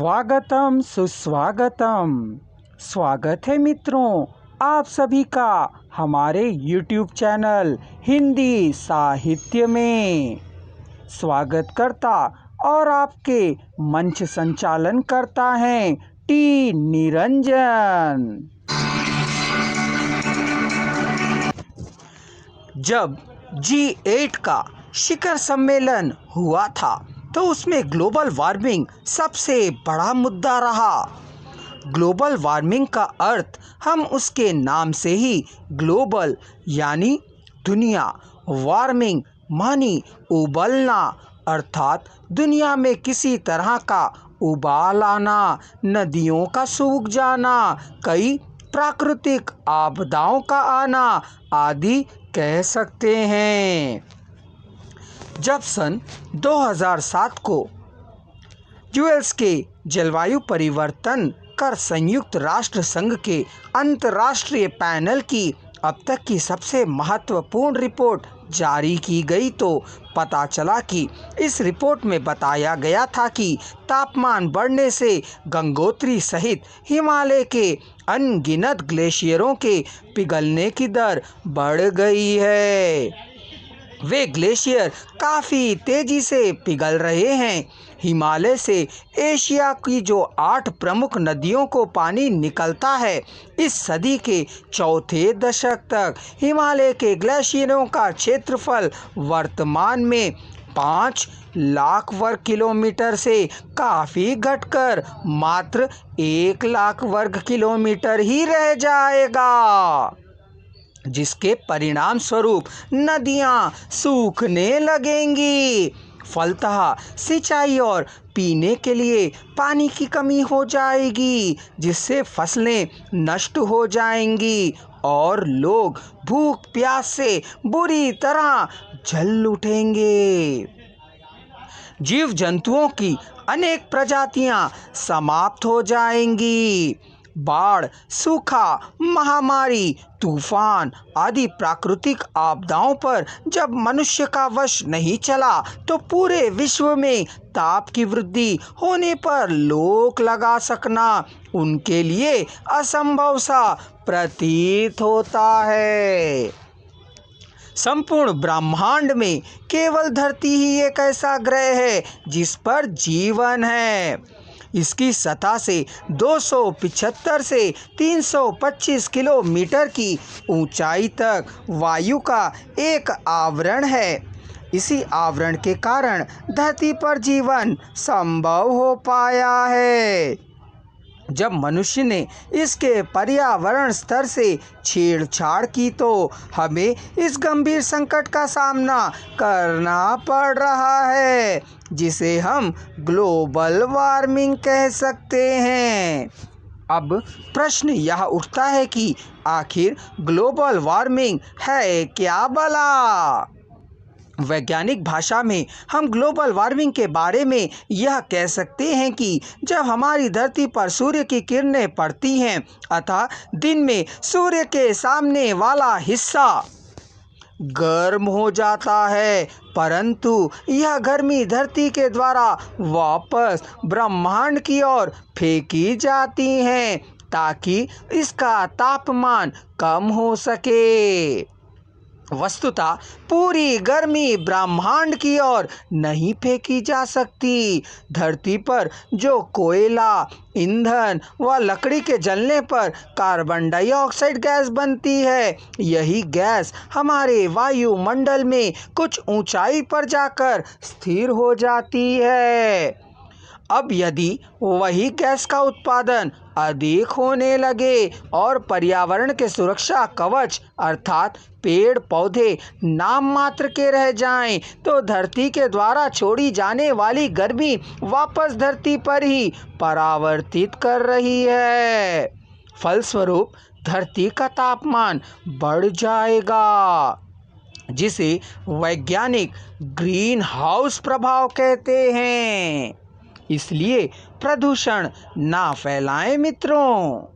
स्वागतम सुस्वागतम। स्वागत है मित्रों आप सभी का हमारे YouTube चैनल हिंदी साहित्य में। स्वागत करता और आपके मंच संचालन करता है टी निरंजन। जब G8 का शिखर सम्मेलन हुआ था तो उसमें ग्लोबल वार्मिंग सबसे बड़ा मुद्दा रहा। ग्लोबल वार्मिंग का अर्थ हम उसके नाम से ही ग्लोबल यानी दुनिया, वार्मिंग मानी उबलना, अर्थात दुनिया में किसी तरह का उबाल आना, नदियों का सूख जाना, कई प्राकृतिक आपदाओं का आना आदि कह सकते हैं। जब सन 2007 को यूएस के जलवायु परिवर्तन कर संयुक्त राष्ट्र संघ के अंतर्राष्ट्रीय पैनल की अब तक की सबसे महत्वपूर्ण रिपोर्ट जारी की गई तो पता चला कि इस रिपोर्ट में बताया गया था कि तापमान बढ़ने से गंगोत्री सहित हिमालय के अनगिनत ग्लेशियरों के पिघलने की दर बढ़ गई है। वे ग्लेशियर काफ़ी तेज़ी से पिघल रहे हैं। हिमालय से एशिया की जो 8 प्रमुख नदियों को पानी निकलता है, इस सदी के चौथे दशक तक हिमालय के ग्लेशियरों का क्षेत्रफल वर्तमान में 5 लाख वर्ग किलोमीटर से काफ़ी घटकर मात्र 1 लाख वर्ग किलोमीटर ही रह जाएगा, जिसके परिणाम स्वरूप नदियां सूखने लगेंगी। फलतः सिंचाई और पीने के लिए पानी की कमी हो जाएगी, जिससे फसलें नष्ट हो जाएंगी और लोग भूख प्यास से बुरी तरह जल उठेंगे। जीव जंतुओं की अनेक प्रजातियां समाप्त हो जाएंगी। बाढ़, सूखा, महामारी, तूफान आदि प्राकृतिक आपदाओं पर जब मनुष्य का वश नहीं चला तो पूरे विश्व में ताप की वृद्धि होने पर लोक लगा सकना उनके लिए असंभव सा प्रतीत होता है। संपूर्ण ब्रह्मांड में केवल धरती ही एक ऐसा ग्रह है जिस पर जीवन है। इसकी सतह से 275 से 325 किलोमीटर की ऊंचाई तक वायु का एक आवरण है। इसी आवरण के कारण धरती पर जीवन संभव हो पाया है। जब मनुष्य ने इसके पर्यावरण स्तर से छेड़छाड़ की तो हमें इस गंभीर संकट का सामना करना पड़ रहा है, जिसे हम ग्लोबल वार्मिंग कह सकते हैं। अब प्रश्न यह उठता है कि आखिर ग्लोबल वार्मिंग है क्या भला? वैज्ञानिक भाषा में हम ग्लोबल वार्मिंग के बारे में यह कह सकते हैं कि जब हमारी धरती पर सूर्य की किरणें पड़ती हैं अतः दिन में सूर्य के सामने वाला हिस्सा गर्म हो जाता है, परंतु यह गर्मी धरती के द्वारा वापस ब्रह्मांड की ओर फेंकी जाती है ताकि इसका तापमान कम हो सके। वस्तुतः पूरी गर्मी ब्रह्मांड की ओर नहीं फेंकी जा सकती। धरती पर जो कोयला, ईंधन व लकड़ी के जलने पर कार्बन डाइऑक्साइड गैस बनती है, यही गैस हमारे वायुमंडल में कुछ ऊंचाई पर जाकर स्थिर हो जाती है। अब यदि वही गैस का उत्पादन अधिक होने लगे और पर्यावरण के सुरक्षा कवच अर्थात पेड़ पौधे नाम मात्र के रह जाएं, तो धरती के द्वारा छोड़ी जाने वाली गर्मी वापस धरती पर ही परावर्तित कर रही है। फलस्वरूप धरती का तापमान बढ़ जाएगा, जिसे वैज्ञानिक ग्रीन हाउस प्रभाव कहते हैं। इसलिए प्रदूषण ना फैलाएं मित्रों।